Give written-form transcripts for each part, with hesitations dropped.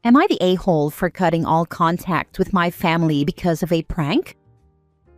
Am I the a-hole for cutting all contact with my family because of a prank?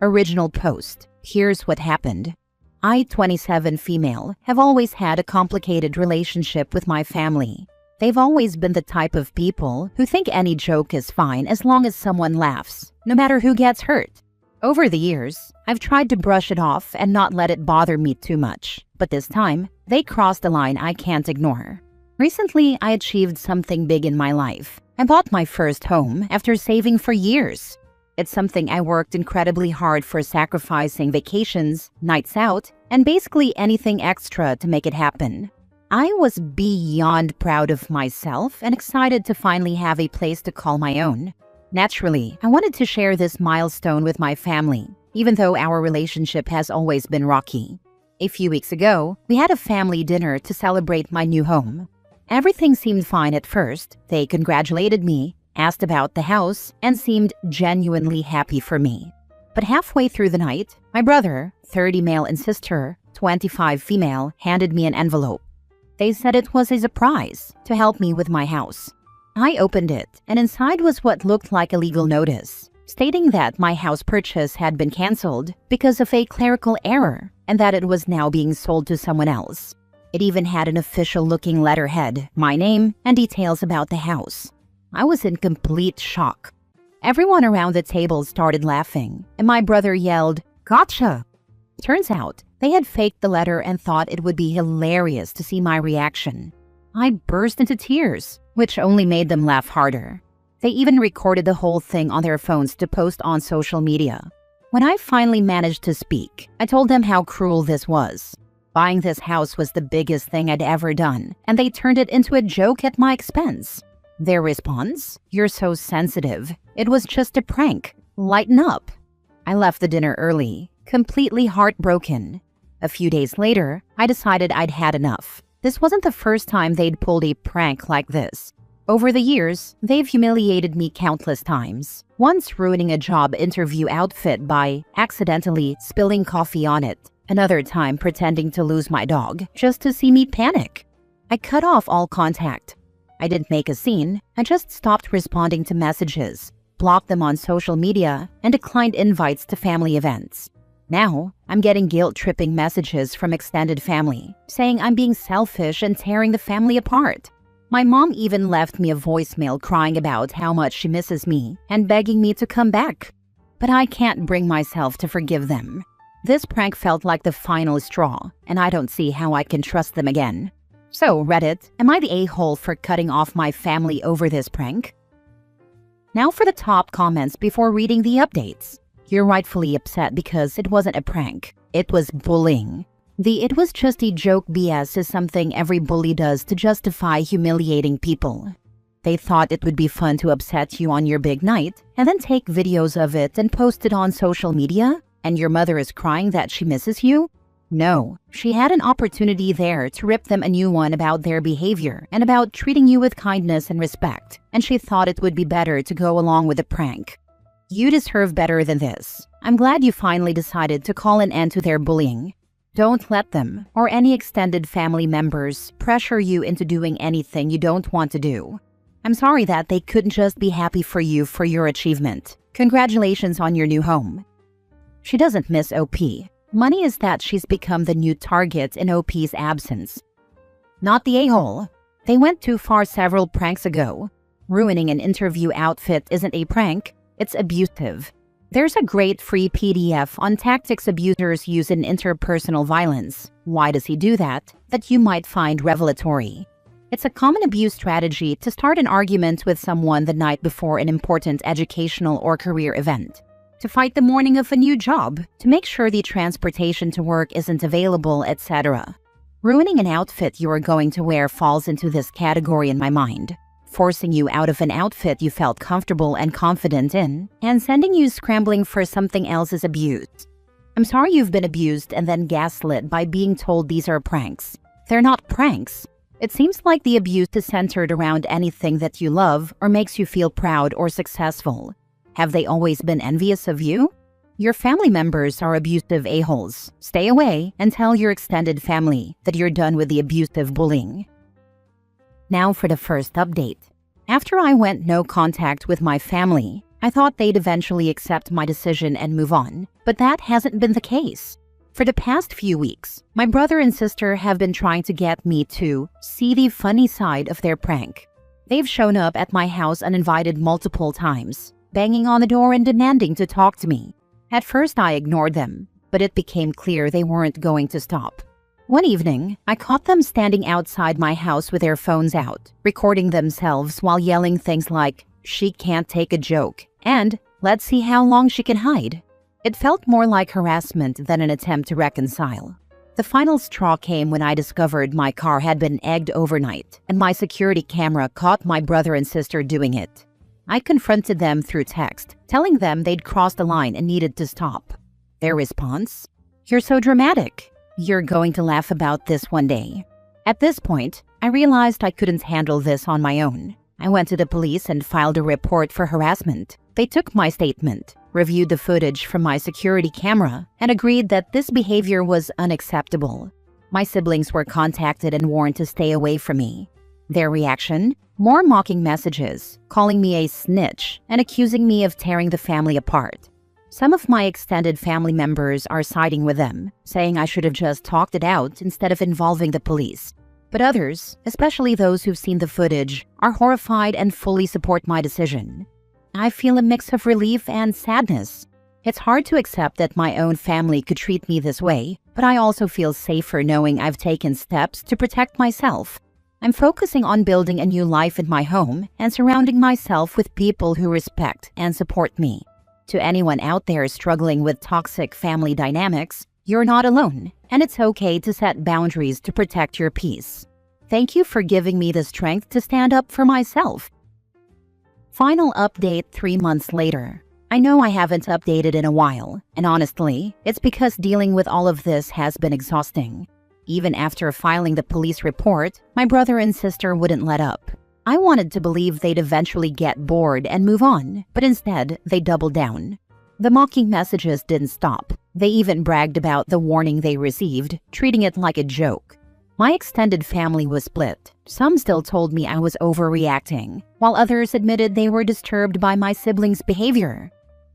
Original post. Here's what happened. I, 27 female, have always had a complicated relationship with my family. They've always been the type of people who think any joke is fine as long as someone laughs, no matter who gets hurt. Over the years, I've tried to brush it off and not let it bother me too much, but this time, they crossed a line I can't ignore. Recently, I achieved something big in my life. I bought my first home after saving for years. It's something I worked incredibly hard for, sacrificing vacations, nights out, and basically anything extra to make it happen. I was beyond proud of myself and excited to finally have a place to call my own. Naturally, I wanted to share this milestone with my family, even though our relationship has always been rocky. A few weeks ago, we had a family dinner to celebrate my new home. Everything seemed fine at first. They congratulated me, asked about the house, and seemed genuinely happy for me. But halfway through the night, my brother, 30 male, and sister, 25 female, handed me an envelope. They said it was a surprise to help me with my house. I opened it, and inside was what looked like a legal notice, stating that my house purchase had been canceled because of a clerical error and that it was now being sold to someone else. It even had an official-looking letterhead, my name, and details about the house. I was in complete shock. Everyone around the table started laughing, and my brother yelled, "Gotcha!" Turns out, they had faked the letter and thought it would be hilarious to see my reaction. I burst into tears, which only made them laugh harder. They even recorded the whole thing on their phones to post on social media. When I finally managed to speak, I told them how cruel this was. Buying this house was the biggest thing I'd ever done, and they turned it into a joke at my expense. Their response? "You're so sensitive. It was just a prank. Lighten up." I left the dinner early, completely heartbroken. A few days later, I decided I'd had enough. This wasn't the first time they'd pulled a prank like this. Over the years, they've humiliated me countless times. Once ruining a job interview outfit by accidentally spilling coffee on it. Another time pretending to lose my dog just to see me panic. I cut off all contact. I didn't make a scene, I just stopped responding to messages, blocked them on social media, and declined invites to family events. Now, I'm getting guilt-tripping messages from extended family, saying I'm being selfish and tearing the family apart. My mom even left me a voicemail crying about how much she misses me and begging me to come back. But I can't bring myself to forgive them. This prank felt like the final straw, and I don't see how I can trust them again. So, Reddit, am I the a-hole for cutting off my family over this prank? Now for the top comments before reading the updates. You're rightfully upset because it wasn't a prank. It was bullying. The "it was just a joke" BS is something every bully does to justify humiliating people. They thought it would be fun to upset you on your big night and then take videos of it and post it on social media, and your mother is crying that she misses you? No, she had an opportunity there to rip them a new one about their behavior and about treating you with kindness and respect, and she thought it would be better to go along with the prank. You deserve better than this. I'm glad you finally decided to call an end to their bullying. Don't let them, or any extended family members, pressure you into doing anything you don't want to do. I'm sorry that they couldn't just be happy for you for your achievement. Congratulations on your new home. She doesn't miss OP. Money is that she's become the new target in OP's absence. Not the a-hole. They went too far several pranks ago. Ruining an interview outfit isn't a prank, it's abusive. There's a great free PDF on tactics abusers use in interpersonal violence. Why does he do that? That you might find revelatory. It's a common abuse strategy to start an argument with someone the night before an important educational or career event. To fight the morning of a new job, to make sure the transportation to work isn't available, etc. Ruining an outfit you are going to wear falls into this category in my mind. Forcing you out of an outfit you felt comfortable and confident in, and sending you scrambling for something else is abuse. I'm sorry you've been abused and then gaslit by being told these are pranks. They're not pranks. It seems like the abuse is centered around anything that you love or makes you feel proud or successful. Have they always been envious of you? Your family members are abusive a-holes. Stay away and tell your extended family that you're done with the abusive bullying. Now for the first update. After I went no contact with my family, I thought they'd eventually accept my decision and move on, but that hasn't been the case. For the past few weeks, my brother and sister have been trying to get me to see the funny side of their prank. They've shown up at my house uninvited multiple times, banging on the door and demanding to talk to me. At first, I ignored them, but it became clear they weren't going to stop. One evening, I caught them standing outside my house with their phones out, recording themselves while yelling things like, "She can't take a joke," and "Let's see how long she can hide." It felt more like harassment than an attempt to reconcile. The final straw came when I discovered my car had been egged overnight, and my security camera caught my brother and sister doing it. I confronted them through text, telling them they'd crossed the line and needed to stop. Their response? "You're so dramatic. You're going to laugh about this one day." At this point, I realized I couldn't handle this on my own. I went to the police and filed a report for harassment. They took my statement, reviewed the footage from my security camera, and agreed that this behavior was unacceptable. My siblings were contacted and warned to stay away from me. Their reaction? More mocking messages, calling me a snitch, and accusing me of tearing the family apart. Some of my extended family members are siding with them, saying I should have just talked it out instead of involving the police. But others, especially those who've seen the footage, are horrified and fully support my decision. I feel a mix of relief and sadness. It's hard to accept that my own family could treat me this way, but I also feel safer knowing I've taken steps to protect myself. I'm focusing on building a new life in my home and surrounding myself with people who respect and support me. To anyone out there struggling with toxic family dynamics, you're not alone, and it's okay to set boundaries to protect your peace. Thank you for giving me the strength to stand up for myself. Final update 3 months later. I know I haven't updated in a while, and honestly, it's because dealing with all of this has been exhausting. Even after filing the police report, my brother and sister wouldn't let up. I wanted to believe they'd eventually get bored and move on, but instead, they doubled down. The mocking messages didn't stop. They even bragged about the warning they received, treating it like a joke. My extended family was split. Some still told me I was overreacting, while others admitted they were disturbed by my siblings' behavior.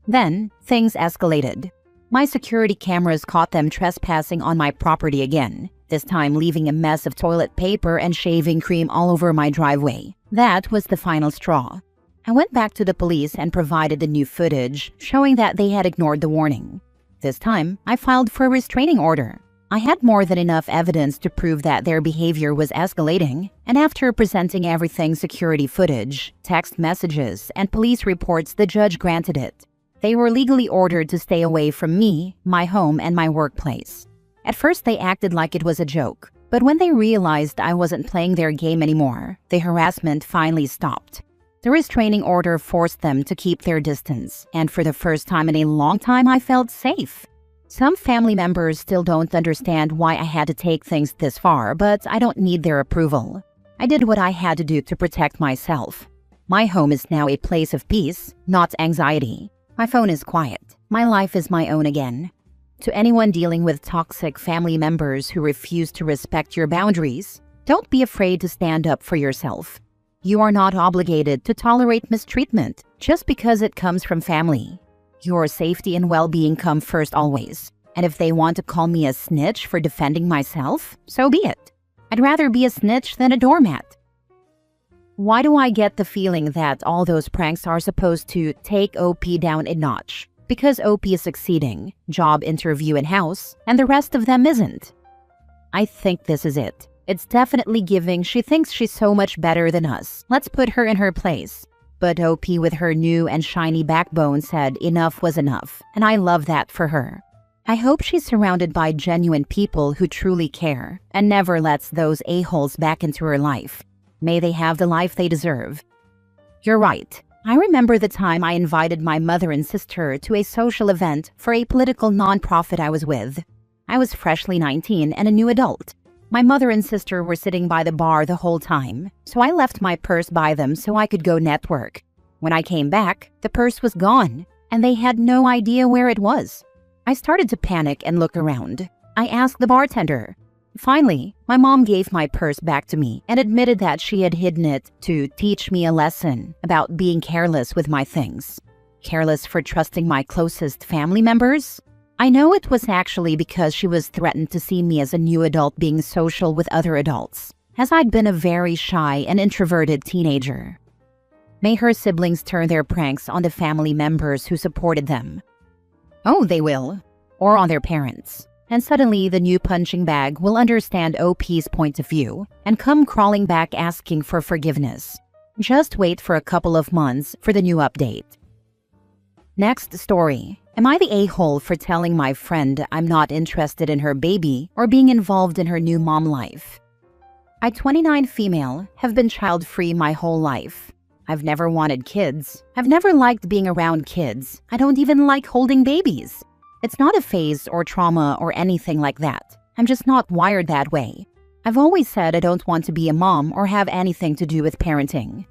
Then, things escalated. My security cameras caught them trespassing on my property again, this time leaving a mess of toilet paper and shaving cream all over my driveway. That was the final straw. I went back to the police and provided the new footage, showing that they had ignored the warning. This time, I filed for a restraining order. I had more than enough evidence to prove that their behavior was escalating, and after presenting everything security footage, text messages, and police reports, the judge granted it. They were legally ordered to stay away from me, my home, and my workplace. At first, they acted like it was a joke, but when they realized I wasn't playing their game anymore, the harassment finally stopped. The restraining order forced them to keep their distance, and for the first time in a long time, I felt safe. Some family members still don't understand why I had to take things this far, but I don't need their approval. I did what I had to do to protect myself. My home is now a place of peace, not anxiety. My phone is quiet. My life is my own again. To anyone dealing with toxic family members who refuse to respect your boundaries, don't be afraid to stand up for yourself. You are not obligated to tolerate mistreatment just because it comes from family. Your safety and well-being come first always. And if they want to call me a snitch for defending myself, so be it. I'd rather be a snitch than a doormat. Why do I get the feeling that all those pranks are supposed to take OP down a notch? Because OP is succeeding, job interview in-house, and the rest of them isn't. I think this is it. It's definitely giving she thinks she's so much better than us. Let's put her in her place. But OP with her new and shiny backbone said enough was enough, and I love that for her. I hope she's surrounded by genuine people who truly care and never lets those a-holes back into her life. May they have the life they deserve. You're right. I remember the time I invited my mother and sister to a social event for a political nonprofit I was with. I was freshly 19 and a new adult. My mother and sister were sitting by the bar the whole time, so I left my purse by them so I could go network. When I came back, the purse was gone, and they had no idea where it was. I started to panic and look around. I asked the bartender, Finally, my mom gave my purse back to me and admitted that she had hidden it to teach me a lesson about being careless with my things. Careless for trusting my closest family members? I know it was actually because she was threatened to see me as a new adult being social with other adults, as I'd been a very shy and introverted teenager. May her siblings turn their pranks on the family members who supported them. Oh, they will. Or on their parents. And suddenly the new punching bag will understand OP's point of view and come crawling back asking for forgiveness. Just wait for a couple of months for the new update. Next story. Am I the a-hole for telling my friend I'm not interested in her baby or being involved in her new mom life? I, 29 female, have been child-free my whole life. I've never wanted kids. I've never liked being around kids. I don't even like holding babies. It's not a phase or trauma or anything like that. I'm just not wired that way. I've always said I don't want to be a mom or have anything to do with parenting.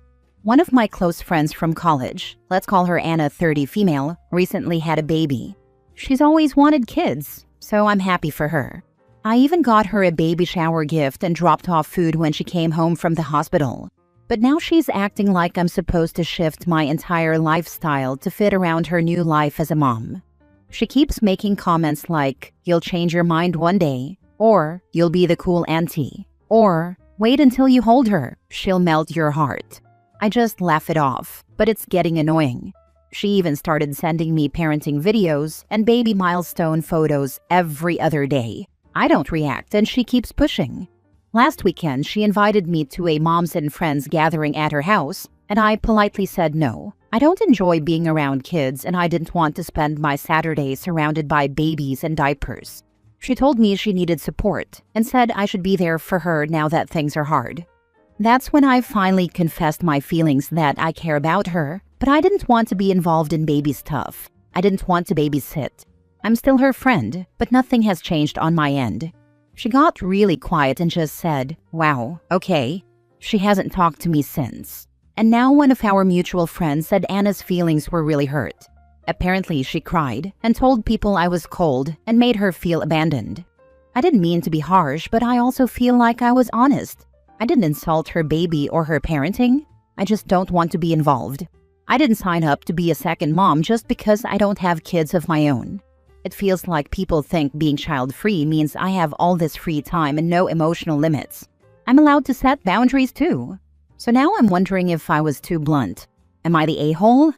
One of my close friends from college, let's call her Anna, 30 female, recently had a baby. She's always wanted kids, so I'm happy for her. I even got her a baby shower gift and dropped off food when she came home from the hospital. But now she's acting like I'm supposed to shift my entire lifestyle to fit around her new life as a mom. She keeps making comments like, "You'll change your mind one day," or "You'll be the cool auntie," or "Wait until you hold her, she'll melt your heart." I just laugh it off, but it's getting annoying. She even started sending me parenting videos and baby milestone photos every other day. I don't react and she keeps pushing. Last weekend, she invited me to a moms and friends gathering at her house, and I politely said no. I don't enjoy being around kids and I didn't want to spend my Saturdays surrounded by babies and diapers. She told me she needed support and said I should be there for her now that things are hard. That's when I finally confessed my feelings that I care about her, but I didn't want to be involved in baby stuff. I didn't want to babysit. I'm still her friend, but nothing has changed on my end. She got really quiet and just said, "Wow, okay." She hasn't talked to me since. And now one of our mutual friends said Anna's feelings were really hurt. Apparently she cried and told people I was cold and made her feel abandoned. I didn't mean to be harsh, but I also feel like I was honest. I didn't insult her baby or her parenting. I just don't want to be involved. I didn't sign up to be a second mom just because I don't have kids of my own. It feels like people think being child-free means I have all this free time and no emotional limits. I'm allowed to set boundaries too. So now I'm wondering if I was too blunt. Am I the a-hole?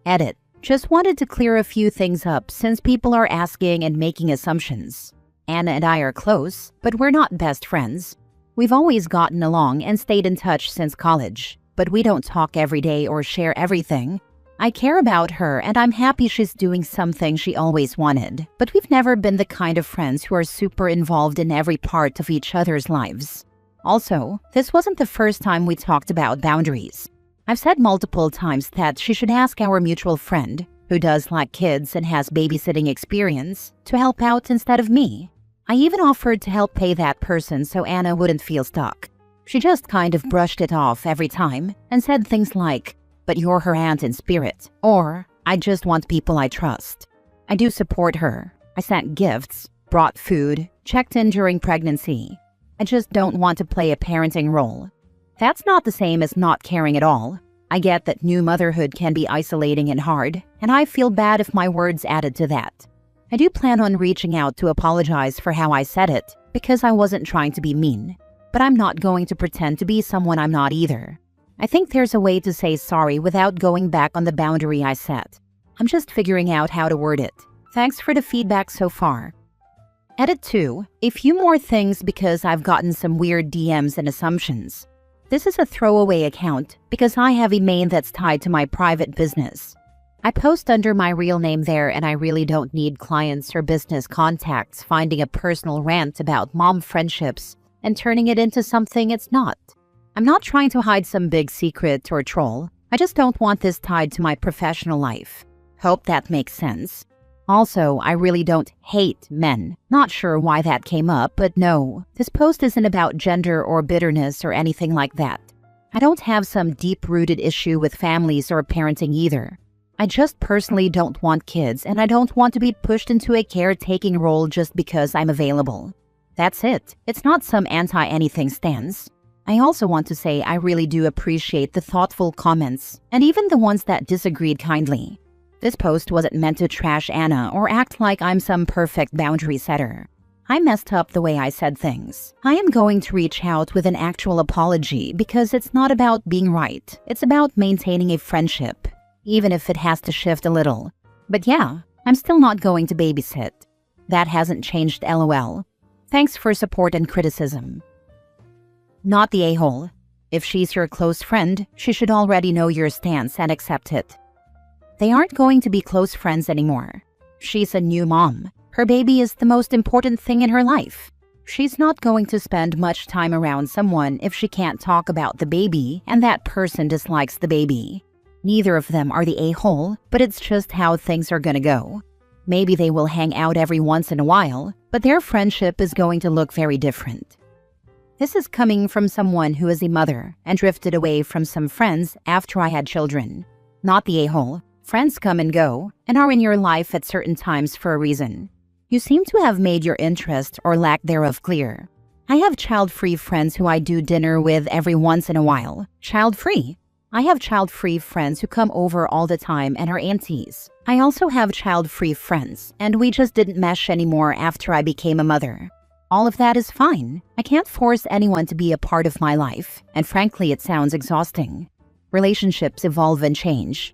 Edit. Just wanted to clear a few things up since people are asking and making assumptions. Anna and I are close, but we're not best friends. We've always gotten along and stayed in touch since college, but we don't talk every day or share everything. I care about her and I'm happy she's doing something she always wanted, but we've never been the kind of friends who are super involved in every part of each other's lives. Also, this wasn't the first time we talked about boundaries. I've said multiple times that she should ask our mutual friend, who does like kids and has babysitting experience, to help out instead of me. I even offered to help pay that person so Anna wouldn't feel stuck. She just kind of brushed it off every time and said things like, "But you're her aunt in spirit," or "I just want people I trust." I do support her. I sent gifts, brought food, checked in during pregnancy. I just don't want to play a parenting role. That's not the same as not caring at all. I get that new motherhood can be isolating and hard, and I feel bad if my words added to that. I do plan on reaching out to apologize for how I said it, because I wasn't trying to be mean. But I'm not going to pretend to be someone I'm not either. I think there's a way to say sorry without going back on the boundary I set. I'm just figuring out how to word it. Thanks for the feedback so far. Edit 2. A few more things because I've gotten some weird DMs and assumptions. This is a throwaway account because I have a main that's tied to my private business. I post under my real name there and I really don't need clients or business contacts finding a personal rant about mom friendships and turning it into something it's not. I'm not trying to hide some big secret or troll. I just don't want this tied to my professional life. Hope that makes sense. Also, I really don't hate men. Not sure why that came up, but no, this post isn't about gender or bitterness or anything like that. I don't have some deep-rooted issue with families or parenting either. I just personally don't want kids and I don't want to be pushed into a caretaking role just because I'm available. That's it. It's not some anti-anything stance. I also want to say I really do appreciate the thoughtful comments, and even the ones that disagreed kindly. This post wasn't meant to trash Anna or act like I'm some perfect boundary setter. I messed up the way I said things. I am going to reach out with an actual apology because it's not about being right. It's about maintaining a friendship, even if it has to shift a little. But yeah, I'm still not going to babysit. That hasn't changed, lol. Thanks for support and criticism. Not the a-hole. If she's your close friend, she should already know your stance and accept it. They aren't going to be close friends anymore. She's a new mom. Her baby is the most important thing in her life. She's not going to spend much time around someone if she can't talk about the baby and that person dislikes the baby. Neither of them are the a-hole, but it's just how things are gonna go. Maybe they will hang out every once in a while, but their friendship is going to look very different. This is coming from someone who is a mother and drifted away from some friends after I had children. Not the a-hole. Friends come and go and are in your life at certain times for a reason. You seem to have made your interest or lack thereof clear. I have child-free friends who I do dinner with every once in a while. Child-free. I have child-free friends who come over all the time and are aunties. I also have child-free friends, and we just didn't mesh anymore after I became a mother. All of that is fine. I can't force anyone to be a part of my life, and frankly, it sounds exhausting. Relationships evolve and change.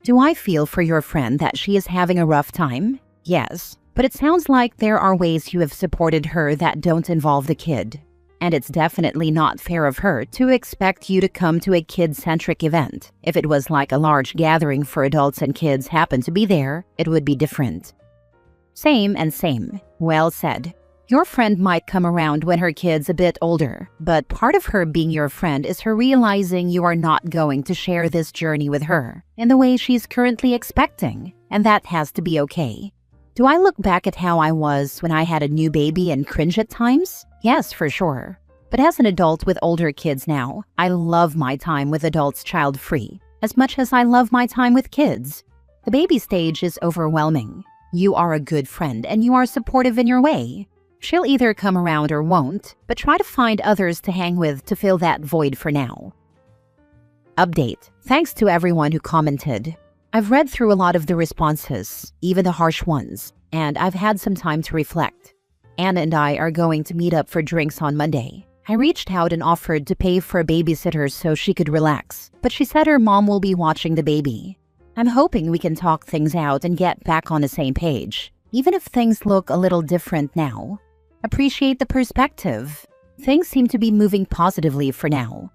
Do I feel for your friend that she is having a rough time? Yes, but it sounds like there are ways you have supported her that don't involve the kid. And it's definitely not fair of her to expect you to come to a kid-centric event. If it was like a large gathering for adults and kids happen to be there, it would be different. Same and same. Well said. Your friend might come around when her kid's a bit older, but part of her being your friend is her realizing you are not going to share this journey with her in the way she's currently expecting, and that has to be okay. Do I look back at how I was when I had a new baby and cringe at times? Yes, for sure. But as an adult with older kids now, I love my time with adults child-free as much as I love my time with kids. The baby stage is overwhelming. You are a good friend and you are supportive in your way. She'll either come around or won't, but try to find others to hang with to fill that void for now. Update. Thanks to everyone who commented. I've read through a lot of the responses, even the harsh ones, and I've had some time to reflect. Anna and I are going to meet up for drinks on Monday. I reached out and offered to pay for a babysitter so she could relax, but she said her mom will be watching the baby. I'm hoping we can talk things out and get back on the same page, even if things look a little different now. Appreciate the perspective. Things seem to be moving positively for now.